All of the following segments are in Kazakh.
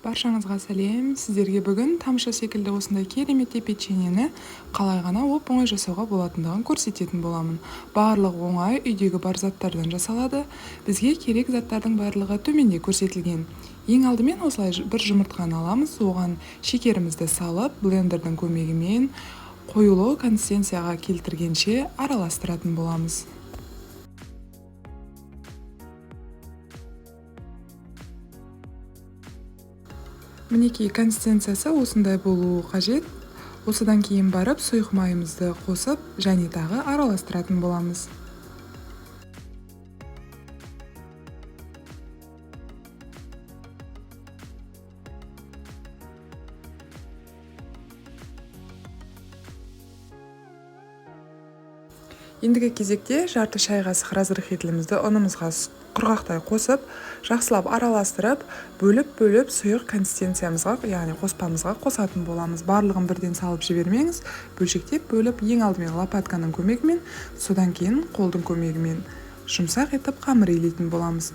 Баршаңызға сәлем. Сіздерге бүгін тамшы секілді осындай керемет печеньені қалай ғана оп-оңай жасауға болатындығын көрсететін боламын. Барлық оңай үйдегі бар заттардан жасалады. Бізге керек заттардың барлығы төменде көрсетілген. Ең алдымен осылай бір жұмыртқаны аламыз, оған шекерімізді салып, блендердің көмегімен қоюлы консистенцияға келтіргенше араластыратын боламыз. Мінекей консистенциясы осындай болуы қажет. Осыдан кейін барып сұйық майымызды қосып, және тағы араластыратын боламыз. Ендігі кезекте жарты шай қасық разрыхителімізді ұнымызға құрғақтай қосып, жақсылап араластырып, бөліп сұйық консистенциямызға, яғни қоспамызға қосатын боламыз. Барлығын бірден салып жібермеңіз, бөлшектеп бөліп, ең алдымен лопатканың көмегімен, содан кейін қолдың көмегімен жұмсақ етіп қамыр илейтін боламыз.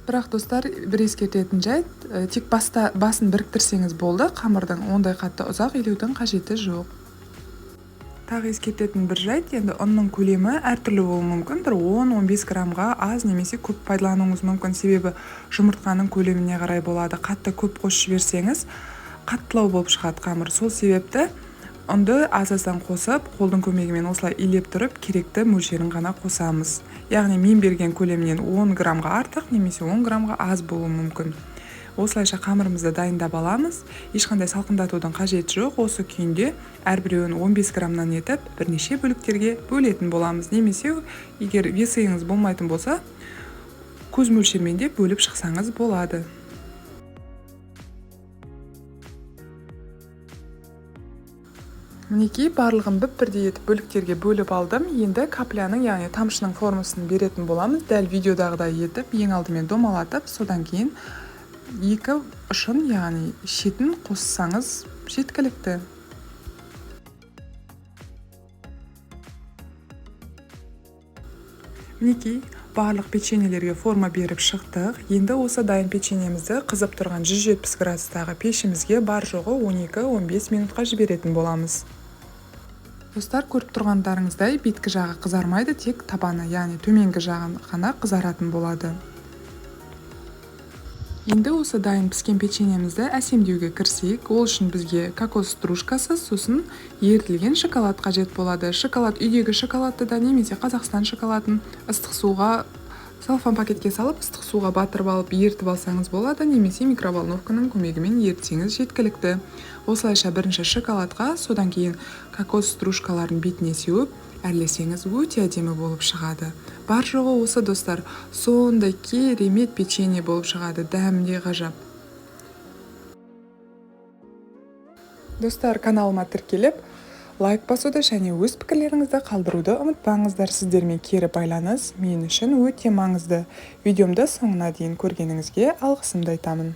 Бірақ достар, бір ескертетін жайт, тек басын біріктірсеңіз болды, қамырдың ондай қатты ұзақ илеудің қажеті жоқ. Тағы ескертетін бір жайт, енді ұнның көлемі әртүрлі болуы мүмкін, бір 10-15 граммға аз немесе көп пайдалануыңыз мүмкін, себебі жұмыртқаның көлеміне қарай болады. Қатты көп қосып жіберсеңіз, қаттылау болып шығады қамыр. Сол себепті ұнды аз-аздан қосып, қолдың көмегімен осылай илеп тұрып, керекті мөлшерін ғана қосамыз. Яғни мен берген көлемнен 10 граммға артық немесе 10 граммға аз болуы мүмкін. Осылайша қамырымызды дайындап аламыз. Ешқандай салқындатудың қажеті жоқ. Осы күйінде әрбіреуін 15 граммнан етіп, бірнеше бөліктерге бөлетін боламыз. Немесе, егер весіңіз болмайтын болса, көз мөлшермен де бөліп шықсаңыз болады. Мінекей барлығын бірдей етіп бөліктерге бөліп алдым. Енді капляның, яғни тамшының формасын беретін боламыз. Дәл видеодағыдай етіп, ең алдымен домалатып, содан кейін екі ұшын, яғни шетін қоссаңыз жеткілікті. Мінекей барлық печеньелерге форма беріп шықтық. Енді осы дайын печеньемізді қызып тұрған 170 градустағы пешімізге бар жоғы 12-15 минутқа жіберетін боламыз. Достар, көріп тұрғандарыңыздай беткі жағы қызармайды, тек табаны, яғни төменгі жағын ғана қызаратын болады. Енді осы дайын піскен печеньемізді әсемдеуге кірісейік. Ол үшін бізге кокос стружкасы, сосын ерітілген шоколад қажет болады. Шоколад үйдегі шоколадты да немесе Қазақстан шоколадын ыстық суға, целлофан пакетке салып, ыстық суға батырып алып, ерітіп алсаңыз болады, немесе микроволновканың көмегімен ерітсеңіз жеткілікті. Осылайша бірінші шоколадқа, содан кейін кокос стружкаларын бетіне сеуіп, әрлесеңіз өте әдемі болып шығады. Бар жоғы осы достар, сондай керемет печенье болып шығады, дәмде ғажап. Достар, каналыма тіркеліп, лайк басуды және өз пікірлеріңізді қалдыруды ұмытпаңыздар. Сіздермен кері байланыс мен үшін өте маңызды. Видеомды соңына дейін көргеніңізге алғысымды айтамын.